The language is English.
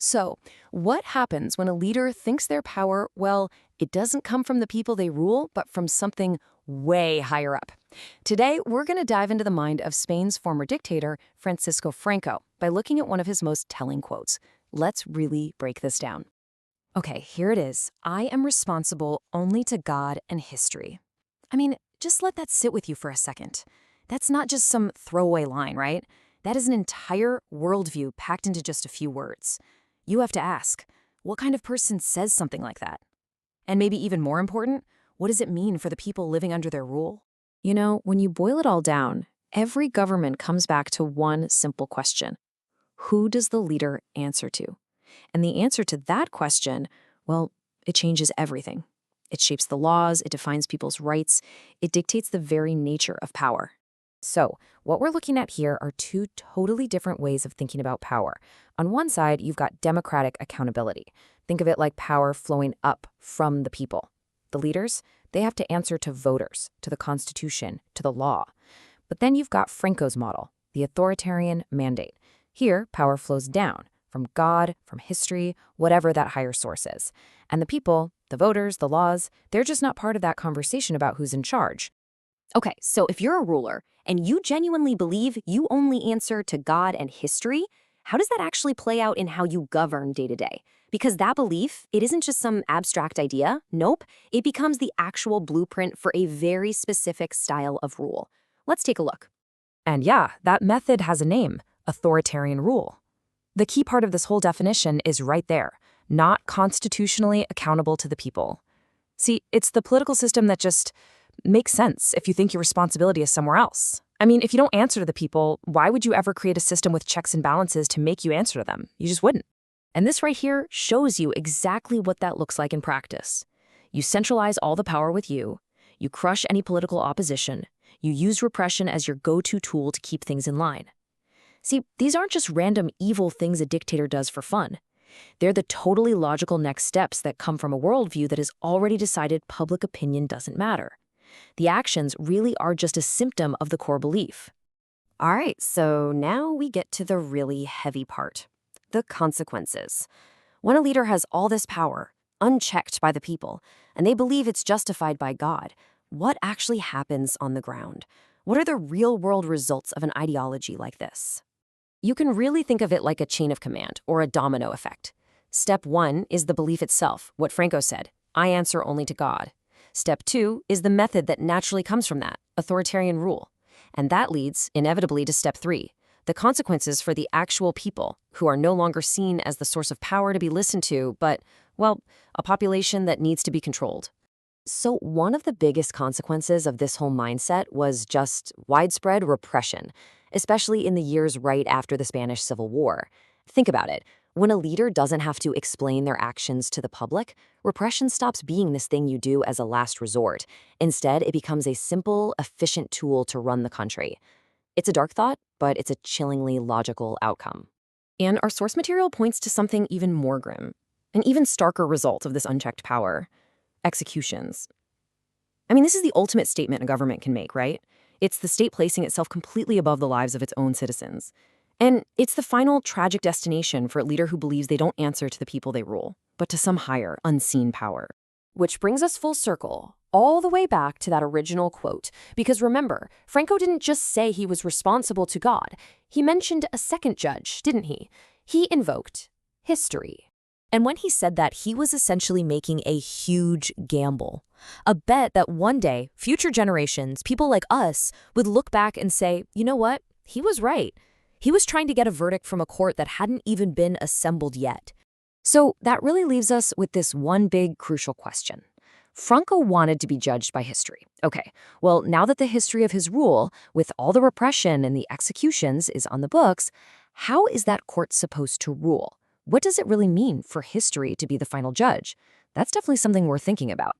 So, what happens when a leader thinks their power, well, it doesn't come from the people they rule, but from something way higher up? Today, we're going to dive into the mind of Spain's former dictator, Francisco Franco, by looking at one of his most telling quotes. Let's really break this down. Okay, here it is. I am responsible only to God and history. I mean, just let that sit with you for a second. That's not just some throwaway line, right? That is an entire worldview packed into just a few words. You have to ask, what kind of person says something like that? And maybe even more important, what does it mean for the people living under their rule? You know, when you boil it all down, every government comes back to one simple question. Who does the leader answer to? And the answer to that question, well, it changes everything. It shapes the laws, it defines people's rights, it dictates the very nature of power. So, what we're looking at here are two totally different ways of thinking about power. On one side, you've got democratic accountability. Think of it like power flowing up from the people. The leaders, they have to answer to voters, to the Constitution, to the law. But then you've got Franco's model, the authoritarian mandate. Here, power flows down, from God, from history, whatever that higher source is. And the people, the voters, the laws, they're just not part of that conversation about who's in charge. Okay, so if you're a ruler and you genuinely believe you only answer to God and history, how does that actually play out in how you govern day to day? Because that belief, it isn't just some abstract idea. Nope, it becomes the actual blueprint for a very specific style of rule. Let's take a look. And yeah, that method has a name, authoritarian rule. The key part of this whole definition is right there, not constitutionally accountable to the people. See, it's the political system that just makes sense if you think your responsibility is somewhere else. I mean, if you don't answer to the people, why would you ever create a system with checks and balances to make you answer to them? You just wouldn't. And this right here shows you exactly what that looks like in practice. You centralize all the power with you crush any political opposition, you use repression as your go-to tool to keep things in line. See, these aren't just random evil things a dictator does for fun. They're the totally logical next steps that come from a worldview that has already decided public opinion doesn't matter. The actions really are just a symptom of the core belief. All right, so now we get to the really heavy part, the consequences. When a leader has all this power, unchecked by the people, and they believe it's justified by God, what actually happens on the ground? What are the real-world results of an ideology like this? You can really think of it like a chain of command or a domino effect. Step 1 is the belief itself, what Franco said, I answer only to God. Step 2 is the method that naturally comes from that, authoritarian rule. And that leads, inevitably, to step 3, the consequences for the actual people, who are no longer seen as the source of power to be listened to, but, well, a population that needs to be controlled. So one of the biggest consequences of this whole mindset was just widespread repression, especially in the years right after the Spanish Civil War. Think about it. When a leader doesn't have to explain their actions to the public, repression stops being this thing you do as a last resort. Instead, it becomes a simple, efficient tool to run the country. It's a dark thought, but it's a chillingly logical outcome. And our source material points to something even more grim, an even starker result of this unchecked power: executions. I mean, this is the ultimate statement a government can make, right? It's the state placing itself completely above the lives of its own citizens. And it's the final tragic destination for a leader who believes they don't answer to the people they rule, but to some higher, unseen power. Which brings us full circle, all the way back to that original quote. Because remember, Franco didn't just say he was responsible to God. He mentioned a second judge, didn't he? He invoked history. And when he said that, he was essentially making a huge gamble. A bet that one day, future generations, people like us, would look back and say, you know what? He was right. He was trying to get a verdict from a court that hadn't even been assembled yet. So that really leaves us with this one big crucial question. Franco wanted to be judged by history. Okay, well, now that the history of his rule, with all the repression and the executions, is on the books, how is that court supposed to rule? What does it really mean for history to be the final judge? That's definitely something we're thinking about.